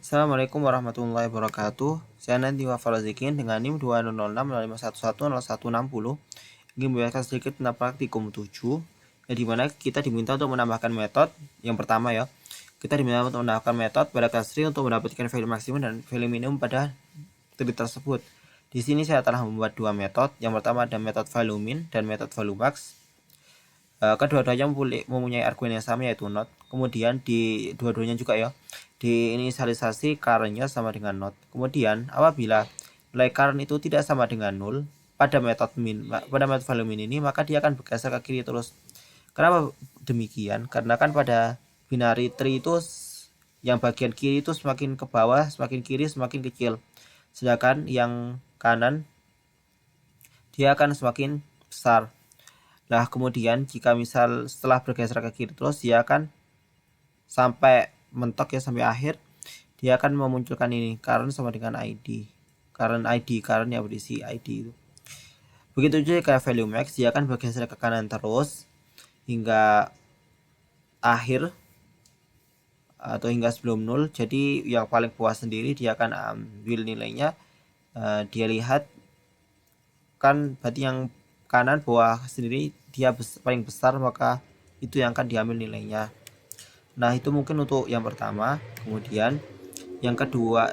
Assalamualaikum warahmatullahi wabarakatuh. Saya Nandi Wafalazikin dengan NIM 200605110160 ingin membahas sedikit tentang praktikum 7, yang dimana kita diminta untuk menambahkan metode. Yang pertama ya, kita diminta untuk menambahkan metode pada kelas tree untuk mendapatkan value maksimum dan value minimum pada tree tersebut. Di sini saya telah membuat dua metode. Yang pertama ada metode value min dan metode value max. Kedua-duanya mempunyai argumen yang sama yaitu not. Kemudian di dua-duanya juga ya diinisialisasi current-nya sama dengan not. Kemudian apabila nilai current itu tidak sama dengan 0 pada metode value min ini, maka dia akan bergeser ke kiri terus. Kenapa demikian? Karena kan pada binary tree itu yang bagian kiri itu semakin ke bawah, semakin kiri semakin kecil. Sedangkan yang kanan dia akan semakin besar. Nah, kemudian jika misal setelah bergeser ke kiri terus, dia akan sampai mentok ya, sampai akhir, dia akan memunculkan ini current sama dengan ID. Current yang berisi ID itu. Begitu juga kayak value max, dia akan bergeser ke kanan terus hingga akhir atau hingga sebelum 0. Jadi yang paling bawah sendiri dia akan ambil nilainya. Dia lihat kan berarti yang kanan bawah sendiri dia paling besar, maka itu yang akan diambil nilainya. Nah, itu mungkin untuk yang pertama. Kemudian yang kedua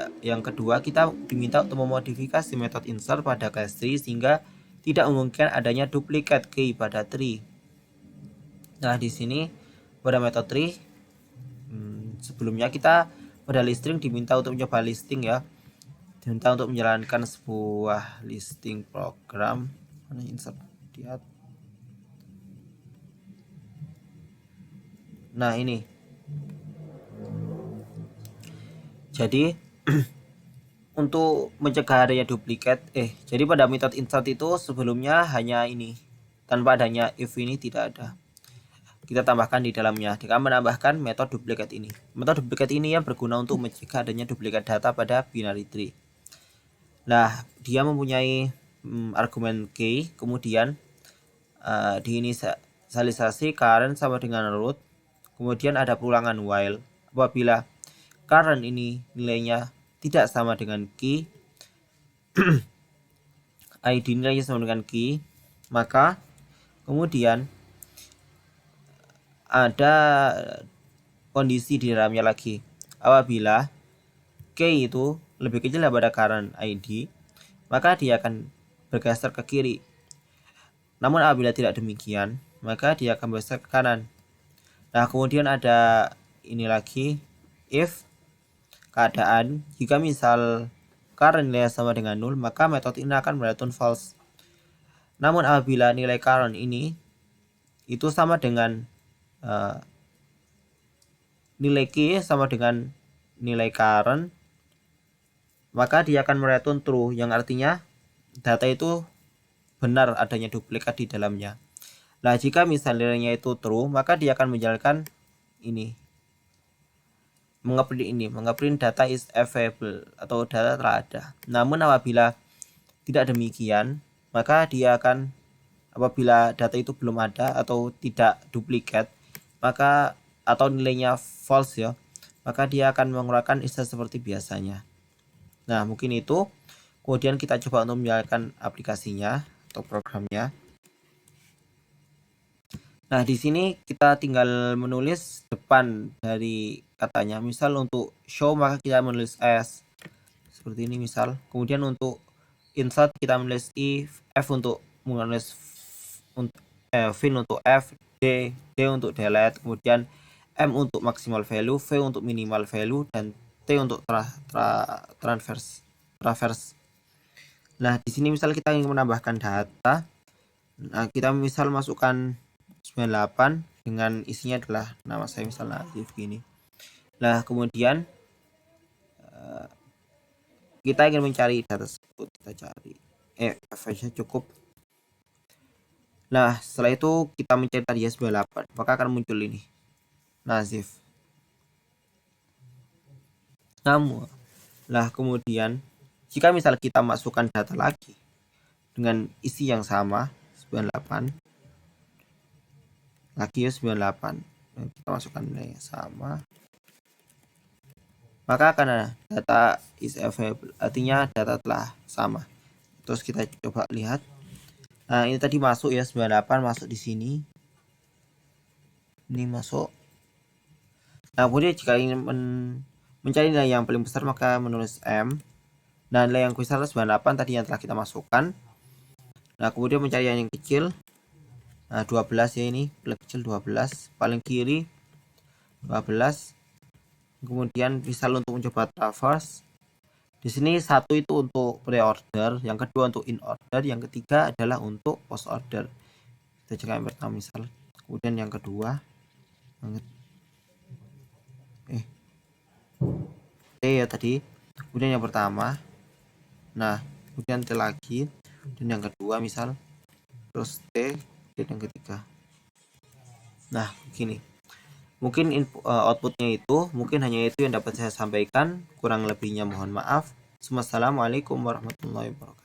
kita diminta untuk memodifikasi metode insert pada class tree sehingga tidak memungkinkan adanya duplicate key pada tree. Nah, di sini pada metode tree sebelumnya kita pada listing diminta untuk mencoba listing ya. Diminta untuk menjalankan sebuah listing program. Mana insert dia. Nah, ini. Jadi untuk mencegah adanya duplikat, jadi pada metode insert itu sebelumnya hanya ini, tanpa adanya if ini tidak ada. Kita tambahkan di dalamnya dengan menambahkan metode duplikat ini. Metode duplikat ini yang berguna untuk mencegah adanya duplikat data pada binary tree. Nah, dia mempunyai argumen key, kemudian diinisialisasi current sama dengan root, kemudian ada pulangan while. Apabila current ini nilainya tidak sama dengan key, ID nilainya sama dengan key, maka kemudian ada kondisi di dalamnya lagi. Apabila key itu lebih kecil daripada current ID, maka dia akan bergeser ke kiri. Namun apabila tidak demikian, maka dia akan bergeser ke kanan. Nah, kemudian ada ini lagi, if keadaan jika misal current nilai sama dengan 0, maka metode ini akan mereturn false. Namun apabila nilai current ini itu sama dengan nilai key sama dengan nilai current, maka dia akan mereturn true, yang artinya data itu benar adanya duplikat di dalamnya. Nah, jika misal nilainya itu true, maka dia akan menjalankan ini, mengeprint data is available atau data telah ada. Namun apabila tidak demikian, maka dia akan, apabila data itu belum ada atau tidak duplikat, maka atau nilainya false ya, maka dia akan mengeluarkan instance seperti biasanya. Nah, mungkin itu. Kemudian kita coba untuk menjalankan aplikasinya atau programnya. Nah, di sini kita tinggal menulis depan dari katanya. Misal untuk show maka kita menulis s seperti ini misal. Kemudian untuk insert kita menulis if, f untuk menulis fin untuk f, d untuk delete, kemudian m untuk maximal value, v untuk minimal value, dan t untuk traverse. Nah, di sini misal kita ingin menambahkan data. Nah, kita misal masukkan 98 dengan isinya adalah nama saya misalnya begini. Nah, kemudian kita ingin mencari data tersebut, kita cari f aja cukup. Nah, setelah itu kita mencari tadi 98, maka akan muncul ini Nazif. Namun, kemudian jika misal kita masukkan data lagi dengan isi yang sama 98 lagi 98, kita masukkan nilai yang sama. maka akan ada data is available, artinya data telah sama. Terus kita coba lihat. Nah, ini tadi masuk ya, 98 masuk di sini. Ini masuk. Nah, kemudian jika ingin mencari nilai yang paling besar, maka menulis M. Nah, nilai yang besar 98 tadi yang telah kita masukkan. Nah, kemudian mencari yang kecil. Nah, 12 ya, ini paling kecil 12, paling kiri 12. Kemudian misal untuk mencoba traverse. Di sini satu itu untuk pre-order, yang kedua untuk in order, yang ketiga adalah untuk post order. Kita cek yang pertama misal. Kemudian yang kedua ya tadi. Kemudian yang pertama. Nah, kemudian T lagi. Dan yang kedua misal. Terus T dan yang ketiga. Nah, begini. Mungkin outputnya itu, mungkin hanya itu yang dapat saya sampaikan. Kurang lebihnya mohon maaf. Wassalamualaikum warahmatullahi wabarakatuh.